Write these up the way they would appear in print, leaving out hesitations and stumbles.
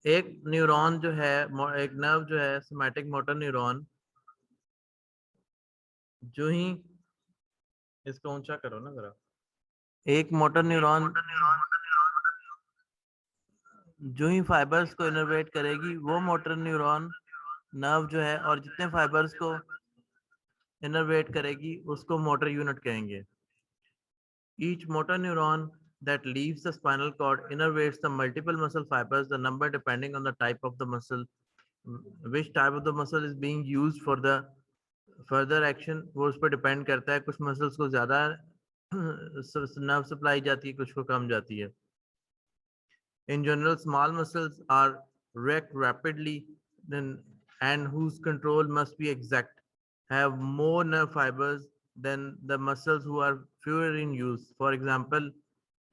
एक न्यूरॉन जो है, एक नर्व जो है सोमैटिक मोटर न्यूरॉन, जो ही इसको ऊंचा करो ना जरा, एक मोटर न्यूरॉन जो ही फाइबर्स को इनर्वेट करेगी वो मोटर न्यूरॉन नर्व जो है, और जितने फाइबर्स को इनर्वेट करेगी उसको मोटर यूनिट कहेंगे. Each motor neuron that leaves the spinal cord innervates the multiple muscle fibers, the number depending on the type of the muscle, which type of the muscle is being used for the further action. वो उस पर depend करता है. कुछ muscles को ज़्यादा nerve supply जाती है, कुछ को कम जाती है. In general, small muscles are wrecked rapidly then, and whose control must be exact, have more nerve fibers than the muscles who are fewer in use. For example,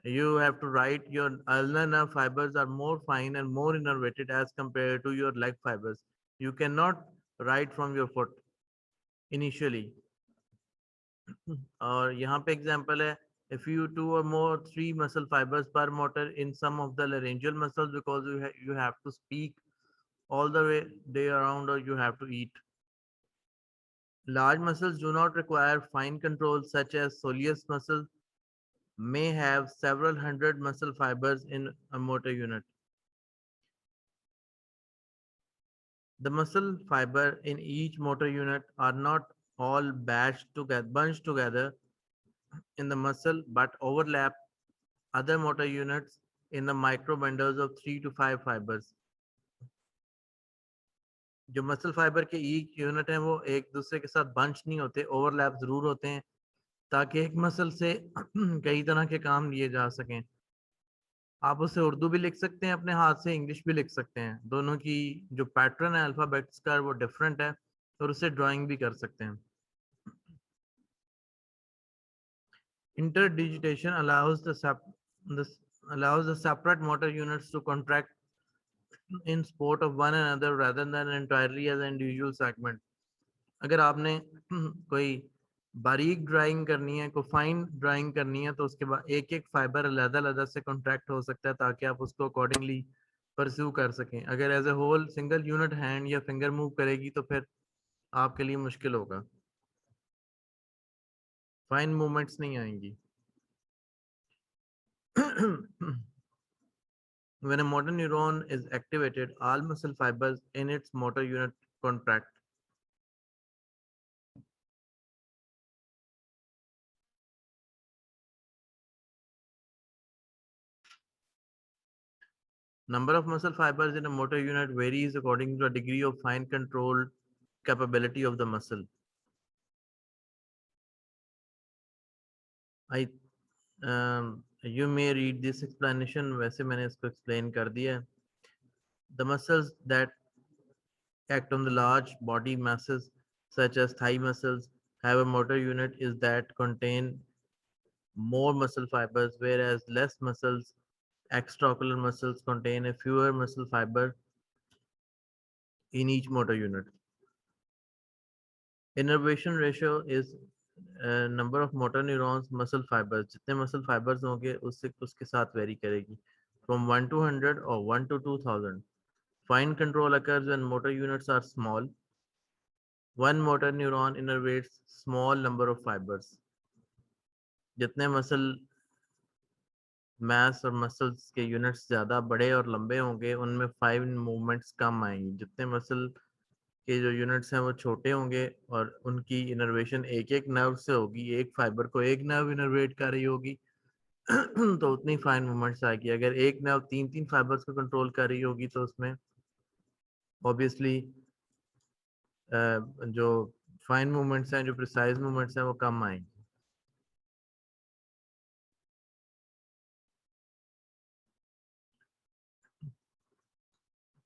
you have to write your ulnar nerve fibers are more fine and more innervated as compared to your leg fibers. You cannot write from your foot initially. और यहाँ पे example है, if you two or more three muscle fibers per motor in some of the laryngeal muscles, because you have to speak all the way day around, or you have to eat. Large muscles do not require fine control, such as soleus muscle may have several hundred muscle fibers in a motor unit. The muscle fiber in each motor unit are not all bunched together in the muscle, but overlap other motor units in the micro bundles of 3 to 5 fibers. जो muscle fibre के each unit हैं वो एक दूसरे के साथ bunch नहीं होते, ओवरलैप जरूर होते हैं, ताकि एक मसल से कई तरह के काम लिए जा सकें. आप उसे उर्दू भी लिख सकते हैं अपने हाथ से, इंग्लिश भी लिख सकते हैं. दोनों की जो पैटर्न है अल्फाबेट्स का वो डिफरेंट है, और उसे ड्राइंग भी कर सकते हैं. Interdigitation allows the separate motor units to contract in support of one another rather than entirely as an individual segment. अगर आपने कोई बारीक ड्राइंग करनी है, कोई फाइन ड्राइंग करनी है, तो उसके बाद एक एक फाइबर अलग-अलग से कॉन्ट्रैक्ट हो सकता है, ताकि आप उसको अकॉर्डिंगली परस्यू कर सकें. अगर as a whole single unit hand या फिंगर मूव करेगी तो फिर आपके लिए मुश्किल होगा, फाइन मूवमेंट्स नहीं आएंगी. When a motor neuron is activated, all muscle fibers in its motor unit contract. Number of muscle fibers in a motor unit varies according to the degree of fine control capability of the muscle. You may read this explanation. वैसे मैंने इसको explain कर दिया है. The muscles that act on the large body masses, such as thigh muscles, have a motor unit is that contain more muscle fibers, whereas less muscles, extraocular muscles, contain a fewer muscle fiber in each motor unit. Innervation ratio is number of motor neurons muscle fibers. जितने muscle fibers होंगे उसके साथ vary करेगी. From 1 to 100 or 1 to 2000. Fine control occurs when motor units are small. One motor neuron innervates small number of fibers. जितने muscle mass और muscles के units ज़्यादा बड़े और लंबे होंगे, उनमें fine movements कम आएंगी. जितने muscle के जो यूनिट्स हैं वो छोटे होंगे और उनकी इनर्वेशन एक एक नर्व से होगी, एक फाइबर को एक नर्व इनर्वेट कर रही होगी, तो उतनी फाइन मूवमेंट्स आएगी. अगर एक नर्व तीन तीन फाइबर्स को कंट्रोल कर रही होगी तो उसमें ऑब्वियसली जो फाइन मूवमेंट्स हैं, जो प्रिसाइज मूवमेंट्स हैं, वो कम आएंगी.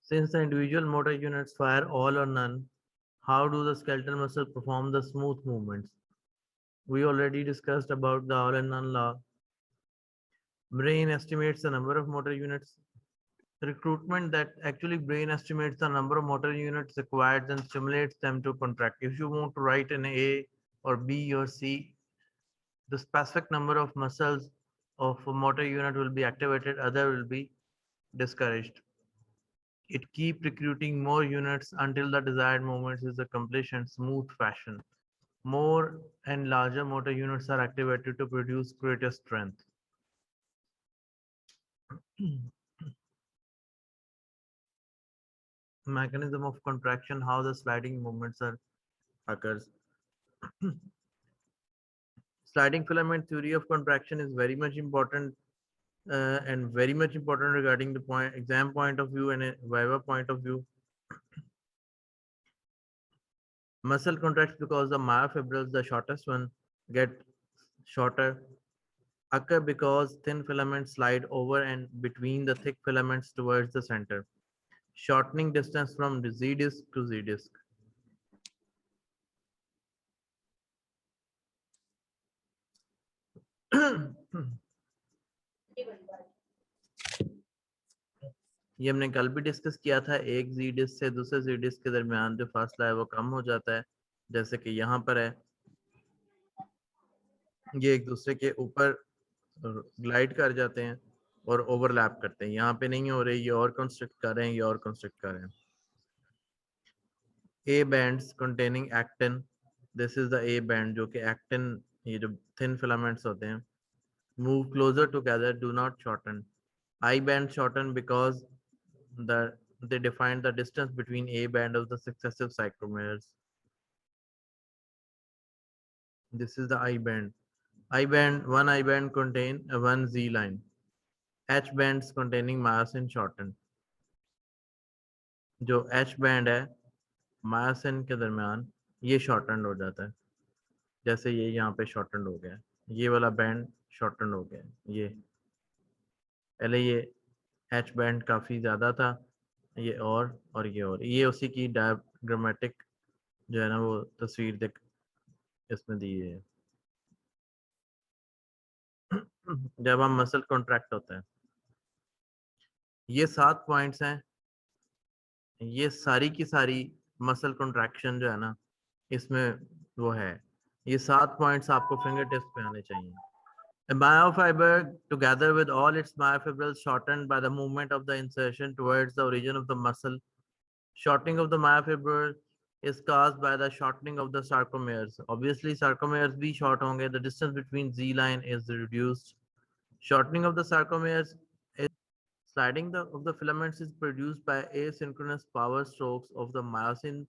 Since the individual motor units fire all or none, how do the skeletal muscle perform the smooth movements? We already discussed about the all and none law. Brain estimates the number of motor units. Recruitment that actually brain estimates the number of motor units required and stimulates them to contract. If you want to write an A or B or C, the specific number of muscles of a motor unit will be activated, other will be discouraged. It keep recruiting more units until the desired movement is accomplished in smooth fashion. More and larger motor units are activated to produce greater strength. Mechanism of contraction, how the sliding movements occurs. Sliding filament theory of contraction is very much important and very much important regarding the exam point of view and a viva point of view. Muscle contracts because the myofibrils, the shortest one, get shorter. Occur because thin filaments slide over and between the thick filaments towards the center, shortening distance from Z disc to Z disc. ये हमने कल भी discuss किया था, एक जी disc से दूसरे जी disc के दरमियान जो फासला है वो कम हो जाता है, जैसे कि यहाँ पर है, ये एक दूसरे के ऊपर ग्लाइड कर जाते हैं और ओवरलैप करते हैं, यहाँ पे नहीं हो रहे, ये और कंस्ट्रक्ट कर रहे हैं, ये और कंस्ट्रक्ट कर रहे हैं. A bands containing actin, this is the A band जो कि actin, ये जो thin filaments होते हैं, move closer together, do not shorten. I band shorten because they define the distance between A band of the successive sarcomeres. This is the I band. One I band contain one Z line. H bands containing myosin shorten. जो H band है myosin के दरमियान ये shortened हो जाता है, जैसे ये यहाँ पे shortened हो गया, ये वाला band shortened हो गया, ये पहले ये H band काफी ज्यादा था, ये और ये उसी की डायग्रामेटिक जो है ना वो तस्वीर देख इसमें दी है. जब हम मसल कॉन्ट्रैक्ट होता है, ये 7 पॉइंट्स हैं, ये सारी की सारी मसल कॉन्ट्रैक्शन जो है ना इसमें वो है, ये 7 पॉइंट्स आपको फिंगर टिप्स पे आने चाहिए. A myofiber together with all its myofibrils shortened by the movement of the insertion towards the origin of the muscle. Shortening of the myofibril is caused by the shortening of the sarcomeres. Obviously sarcomeres भी short होंगे, the distance between Z line is reduced. Shortening of the sarcomeres is sliding of the filaments is produced by asynchronous power strokes of the myosin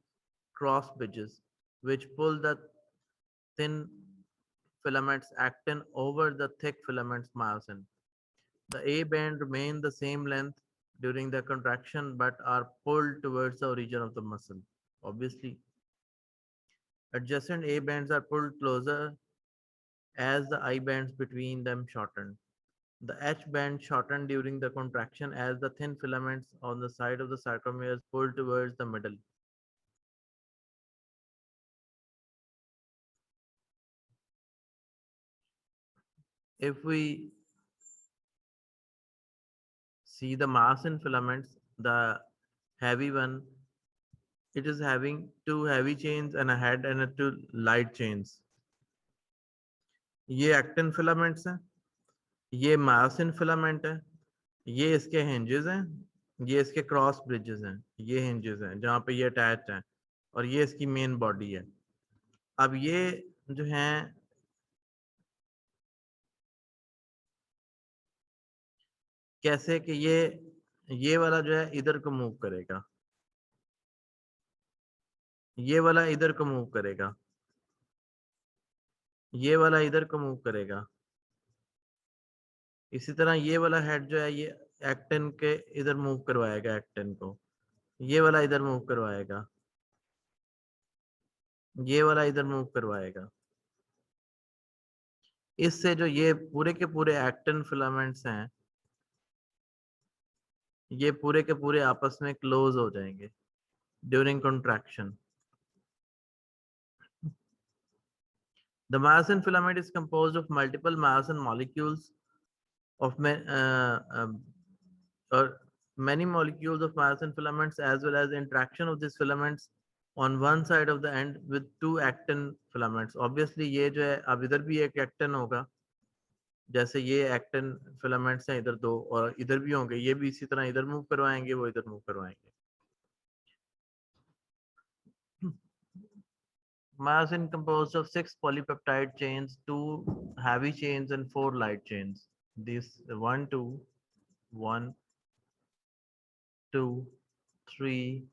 cross bridges, which pull the thin filaments actin over the thick filaments myosin. The A band remain the same length during the contraction but are pulled towards the origin of the muscle. Obviously, adjacent A bands are pulled closer as the I bands between them shorten. The H band shorten during the contraction as the thin filaments on the side of the sarcomeres pull towards the middle. If we see the myosin filaments, the heavy one, it is having 2 heavy chains and a head and 2 light chains. ये actin filaments हैं, ये myosin filament है, ये इसके hinges हैं, ये इसके cross bridges हैं, ये हिंजेस हैं जहाँ पे ये अटैच हैं, और ये इसकी मेन बॉडी है. अब ये जो हैं कैसे कि ये वाला जो है इधर को मूव करेगा, ये वाला इधर को मूव करेगा, ये वाला इधर को मूव करेगा. इसी तरह ये वाला हेड जो है ये एक्टिन के इधर मूव करवाएगा, एक्टिन को ये वाला इधर मूव करवाएगा, ये वाला इधर मूव करवाएगा. इससे जो ये पूरे के पूरे एक्टिन फिलामेंट्स हैं ये पूरे के पूरे आपस में क्लोज हो जाएंगे during contraction. The myosin filament is composed of multiple myosin molecules of many molecules of myosin filaments as well as interaction of these filaments on one side of the end with 2 actin filaments. Obviously ये जो है अब इधर भी एक actin होगा जैसे ये एक्टिन फिलामेंट्स हैं इधर 2 और इधर भी होंगे, ये भी इसी तरह इधर मूव करवाएंगे, वो इधर मूव करवाएंगे। Myosin composed of 6 polypeptide chains, 2 heavy chains and 4 light chains. This 1, 2, 1, 2, 3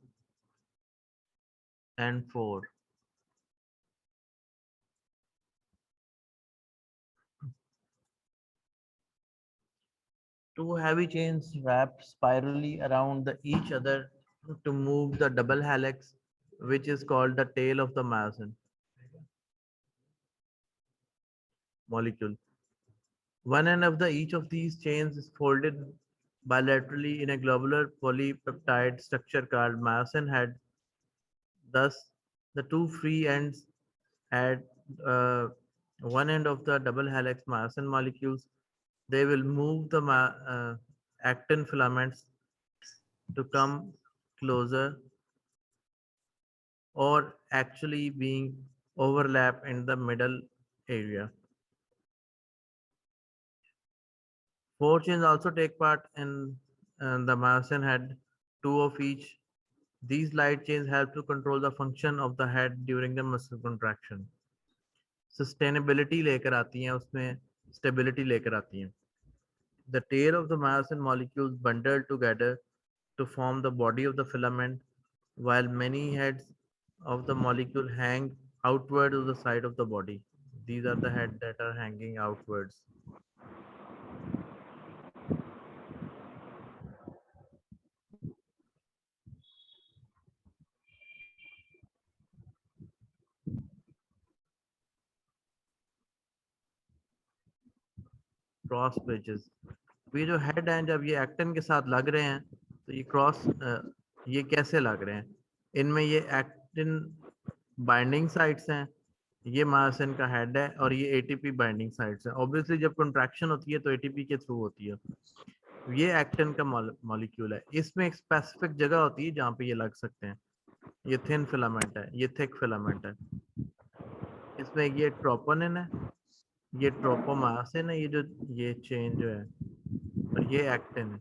and 4. Two heavy chains wrap spirally around each other to move the double helix, which is called the tail of the myosin molecule. One end of each of these chains is folded bilaterally in a globular polypeptide structure called myosin head. Thus, the two free ends at one end of the double helix myosin molecules, they will move the actin filaments to come closer or actually being overlap in the middle area. Four chains also take part in the myosin head, two of each. These light chains help to control the function of the head during the muscle contraction. Sustainability लेकर आती हैं, उसमें stability लेकर आती हैं. The tail of the myosin molecules bundle together to form the body of the filament, while many heads of the molecule hang outward to the side of the body. These are the heads that are hanging outwards. Cross bridges, ये जो head हैं जब ये actin के साथ लग रहे हैं तो ये ये कैसे लग रहे हैं, इनमें ये एक्टिन बाइंडिंग साइट्स हैं, ये मायोसिन का हेड है और ये एटीपी बाइंडिंग साइट्स हैं। ऑब्वियसली जब कंट्रैक्शन होती है तो एटीपी के थ्रू होती है। ये एक्टिन का मॉलिक्यूल है, इसमें एक स्पेसिफिक जगह होती है जहाँ पे ये लग सकते हैं। ये थिन फिलामेंट है, ये थिक फिलामेंट है, इसमें ये ट्रोपोनिन है, ये ट्रोपोमायोसिन है, ये चेन जो है, और ये एक्टिन है।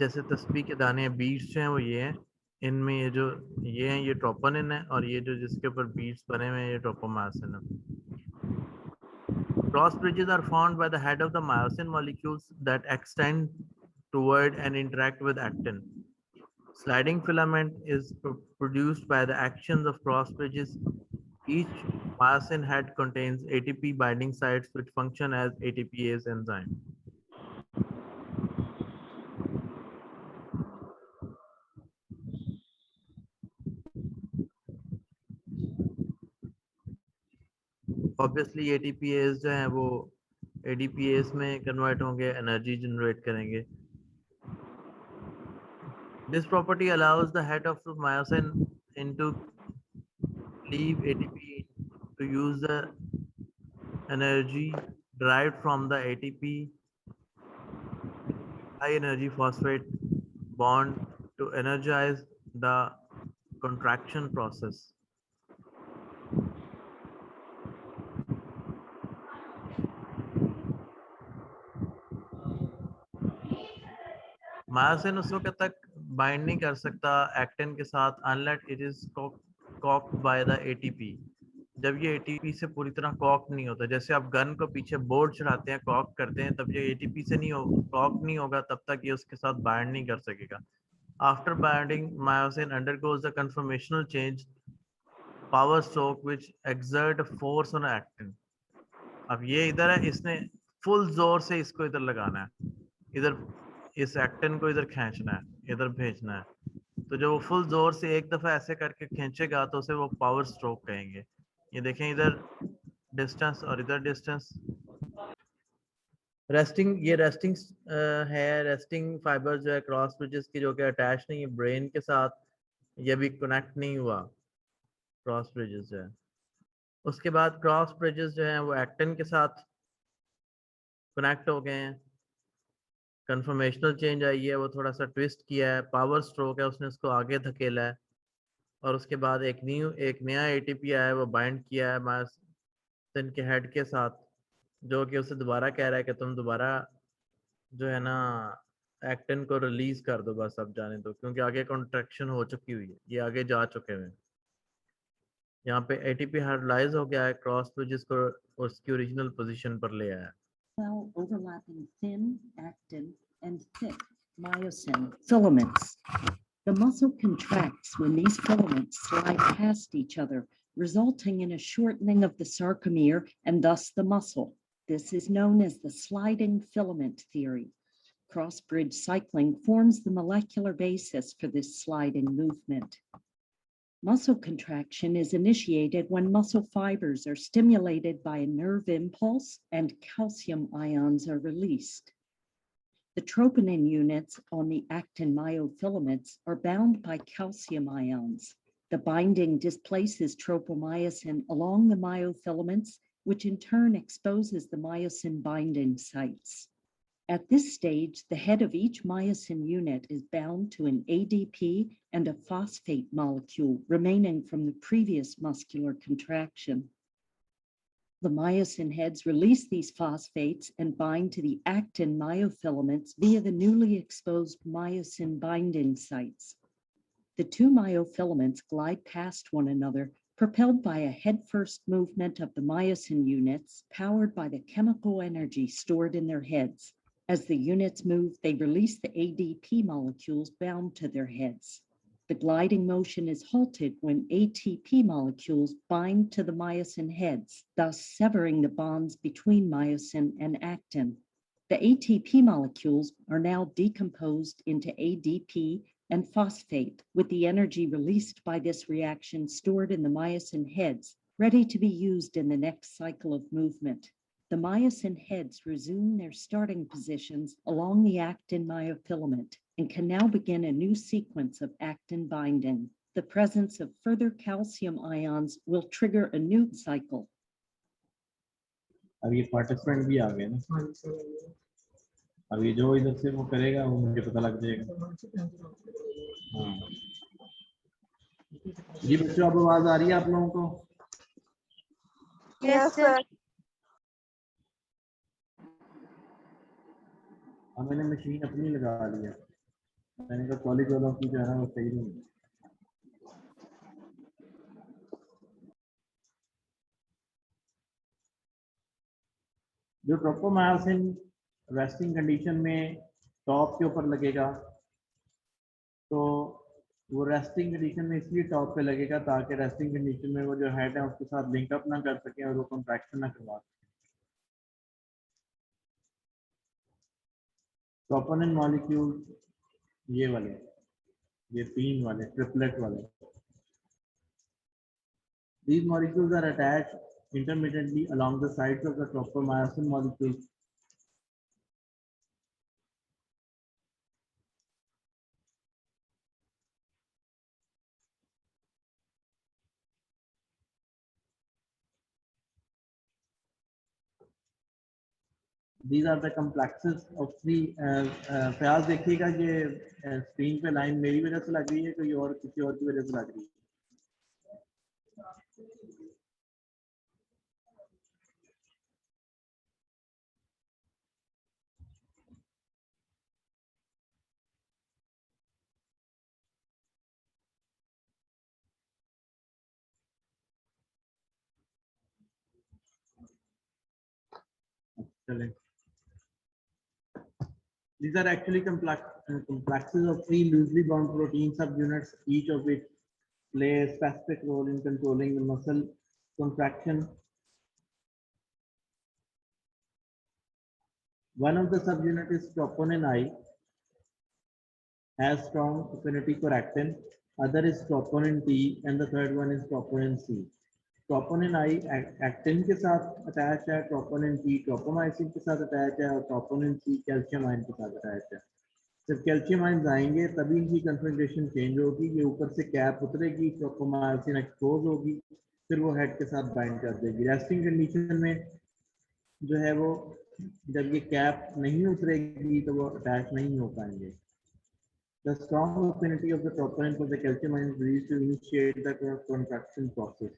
जैसे तस्बीह के दाने बीड्स जो हैं वो ये हैं, इनमें ये हैं ये ट्रोपोनिन है, और ये जो जिसके ऊपर बीड्स बने हुए हैं ये ट्रोपोमायोसिन है। Cross bridges are formed by the head of the myosin molecules that extend toward and interact with actin. Sliding filament is produced by the actions of cross bridges. Each myosin head contains ATP binding sites which function as ATPase enzyme. Obviously ATPase जो है वो ADPase में convert होंगे, energy generate करेंगे. This property allows the head of the myosin into leave ATP to use the energy derived from the ATP high energy phosphate bond to energize the contraction process. Myosin उस वक्त तक bind नहीं कर सकता actin के साथ unless it is cocked by the ATP. जब ये ATP से पूरी तरह कॉक नहीं होता, जैसे आप गन को पीछे बोर्ड चढ़ाते हैं, कॉक करते हैं, तब ये ATP से नहीं कॉक नहीं होगा, तब तक ये उसके साथ बाइंड नहीं कर सकेगा. After binding, myosin undergoes the conformational change, power stroke, which exert a force on actin. अब ये इधर है, इसने फुल जोर से इसको इधर लगाना है, इधर इस एक्टिन को इधर खींचना है, इधर भेजना है. तो जब वो फुल जोर से एक दफा ऐसे करके खींचेगा तो उसे वो पावर स्ट्रोक कहेंगे. ये देखें, इधर डिस्टेंस और इधर डिस्टेंस. रेस्टिंग है, रेस्टिंग फाइबर जो है क्रॉस ब्रिजेस की, जो कि अटैच नहीं है ब्रेन के साथ, ये भी कनेक्ट नहीं हुआ क्रॉस ब्रिजेस जो है. उसके बाद क्रॉस ब्रिजेस जो है वो एक्टिन के साथ कनेक्ट हो गए हैं, कन्फर्मेशनल चेंज आई है, वो थोड़ा सा ट्विस्ट किया है, पावर स्ट्रोक है, उसने उसको आगे धकेला है, और उसके बाद एक नया ATP आया है, वो बाइंड किया है मायोसिन के हेड के साथ, जो कि उसे दोबारा कह रहा है कि तुम दोबारा जो है ना एक्टिन को रिलीज कर दो, बस अब जाने दो, क्योंकि आगे कॉन्ट्रैक्शन हो चुकी हुई है, ये आगे जा चुके हैं। यहाँ पे एटीपी हाइड्रोलाइज हो गया है, क्रॉस ब्रिज इसको उसकी ओरिजिनल पोजीशन पर ले आया। Well, overlapping thin actin and thick myosin filaments. The muscle contracts when these filaments slide past each other, resulting in a shortening of the sarcomere and thus the muscle. This is known as the sliding filament theory. Cross-bridge cycling forms the molecular basis for this sliding movement. Muscle contraction is initiated when muscle fibers are stimulated by a nerve impulse and calcium ions are released. The troponin units on the actin myofilaments are bound by calcium ions. The binding displaces tropomyosin along the myofilaments, which in turn exposes the myosin binding sites. At this stage, the head of each myosin unit is bound to an ADP and a phosphate molecule remaining from the previous muscular contraction. The myosin heads release these phosphates and bind to the actin myofilaments via the newly exposed myosin binding sites. The two myofilaments glide past one another, propelled by a head-first movement of the myosin units, powered by the chemical energy stored in their heads. As the units move, they release the ADP molecules bound to their heads. The gliding motion is halted when ATP molecules bind to the myosin heads, thus severing the bonds between myosin and actin. The ATP molecules are now decomposed into ADP and phosphate, with the energy released by this reaction stored in the myosin heads, ready to be used in the next cycle of movement. The myosin heads resume their starting positions along the actin myofilament and can now begin a new sequence of actin binding. The presence of further calcium ions will trigger a new cycle. अब ये participant भी आ गए ना, अब ये जो इधर से वो करेगा वो मुझे पता लग जाएगा। हाँ जी बच्चों, अब आवाज आ रही है आप लोगों को? Yes, sir. अब मैंने मशीन अपनी लगा ली है, मैंने कहा कॉलेज वालों की जो है ना वो सही नहीं है। जो ट्रोपोमायोसिन रेस्टिंग कंडीशन में टॉप के ऊपर लगेगा, तो वो रेस्टिंग कंडीशन में इसलिए टॉप पे लगेगा ताकि रेस्टिंग कंडीशन में वो जो हेड है उसके साथ लिंकअप ना कर सके और वो कॉन्ट्रैक्शन ना करवा सके। ट्रोपोनिन मॉलिक्यूल ये वाले, ये तीन वाले ट्रिपलेट वाले, these molecules are attached intermittently along the sides of the tropomyosin molecules. These are the complexes of three. ख्याल देखिएगा ये स्क्रीन पे लाइन मेरी वजह से लग रही है, कोई और किसी और की वजह से लग रही है? चलें। These are actually complexes of three loosely bound protein subunits, each of which play a specific role in controlling the muscle contraction. One of the subunits is troponin I, has strong affinity for actin. Other is troponin T, and the third one is troponin C. Troponin I actin के साथ attach है, troponin T tropomyosin के साथ attach है और troponin C calcium ion के साथ attach है। जब कैल्शियम आयन आएंगे तभी इनकी कंसंट्रेशन चेंज होगी, ये ऊपर से कैप उतरेगी, ट्रोपोमायोसिन एक्सपोज होगी, फिर वो हेड के साथ बाइंड कर देगी। रेस्टिंग कंडीशन में जो है वो जब ये कैप नहीं उतरेगी तो वो अटैच नहीं हो पाएंगे। The strong affinity of the troponin for the calcium ion is used to initiate the contraction process.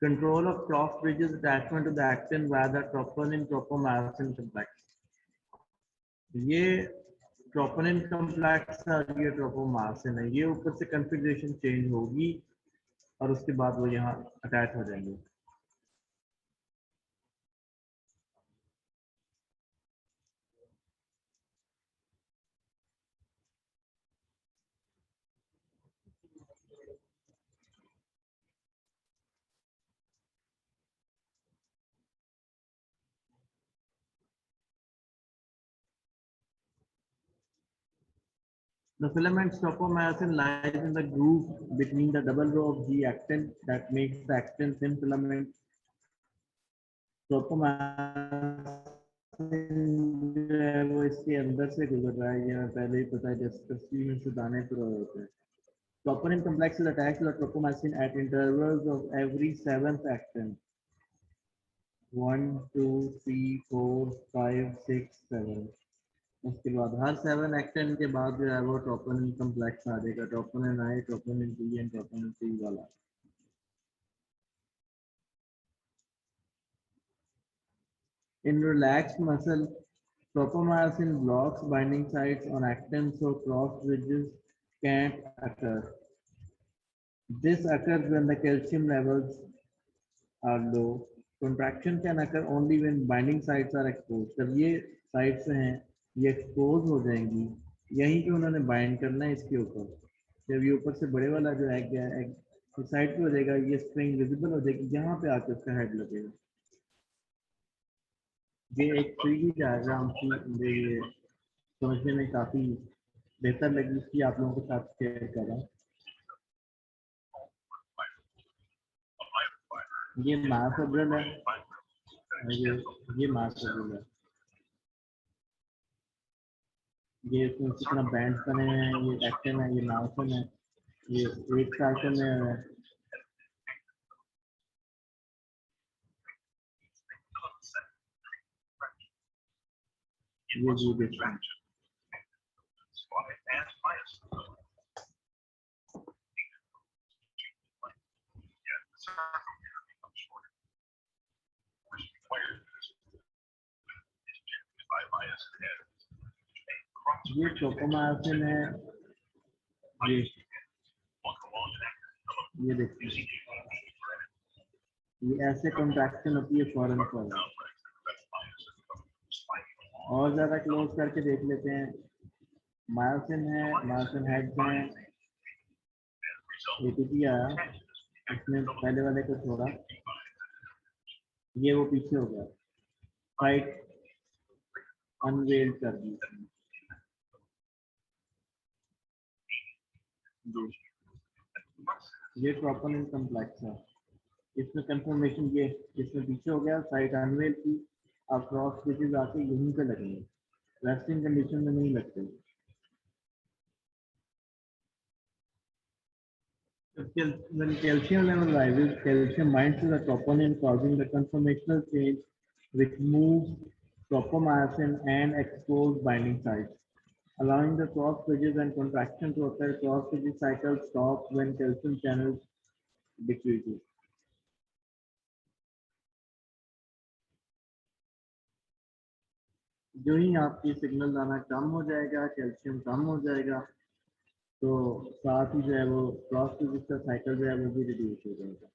Control of cross bridges attachment to the actin via the troponin tropomyosin complex. ये troponin complex और ये tropomyosin है, ये ऊपर से configuration change होगी और उसके बाद वो यहाँ attach हो जाएंगे. The filament tropomyosin lies in the groove between the double row of G actin that makes the actin thin filament. Tropomyosin जो है वो इसके अंदर से गुजर रहा है, ये हमें पहले ही पता है, जैसे तस्वीर में से दाने पूरा होते हैं. Troponin complex is attached to the tropomyosin at intervals of every 7th actin. 1, 2, 3, 4, 5, 6, 7. उसके बाद हर 7 एक्टिन के बाद जो है वो ट्रोपोनिन कम्प्लेक्स आ जाएगा, troponin I, troponin T and troponin C वाला. In relaxed muscle, tropomyosin blocks binding sites on actin so cross bridges can't occur. This occurs when the calcium levels are low. Contraction can occur only when binding sites are exposed. जब ये sites हैं ये expose हो जाएंगी, यहीं पे उन्होंने bind करना है इसके ऊपर. जब ये ऊपर से बड़े वाला जो एग है साइड पे हो जाएगा, ये स्प्रिंग विजिबल हो जाएगी, यहाँ पे आके उसका हेड लगेगा. ये एक 3D डायग्राम थी, मुझे ये समझने में काफी बेहतर लगी, इसकी आप लोगों के साथ शेयर कर रहा हूँ. ये मायोफिब्रिल है, ये मायोफिब्रिल है. ये कितना बैंड बने हैं, ये एक्टिन है, ये मायोसिन है, ये एक साइकिल में है. ये व्यू देखते हैं. ये ट्रोपोमायोसिन है, ये देखते हैं, ये ऐसे कॉन्ट्रैक्शन होती है फौरन फौरन. और ज्यादा क्लोज करके देख लेते हैं. मायोसिन है, मायोसिन हेड्स हैं, एटीपी आया, इसने पहले वाले को छोड़ा, ये वो पीछे हो गया, साइट अनवेल्ड कर दी. ये ट्रोपोनिन कम्प्लेक्स है, इसमें कंफर्मेशन ये इसमें पीछे हो गया, साइट अनवेल की. अब क्रॉस ब्रिजेस आके यहीं पे लगेंगे, रेस्टिंग कंडीशन में नहीं लगते. When calcium level rises, calcium binds to the troponin, causing the conformational change which moves tropomyosin and exposed binding sites, allowing the cross bridges and contraction to occur. Cross bridges cycle stops when calcium channels decreases. जो ही आपकी signal आना कम हो जाएगा, calcium कम हो जाएगा, तो साथ ही जो है वो क्रॉस ब्रिजेस का साइकिल जो है वो भी रिड्यूस हो जाएगा.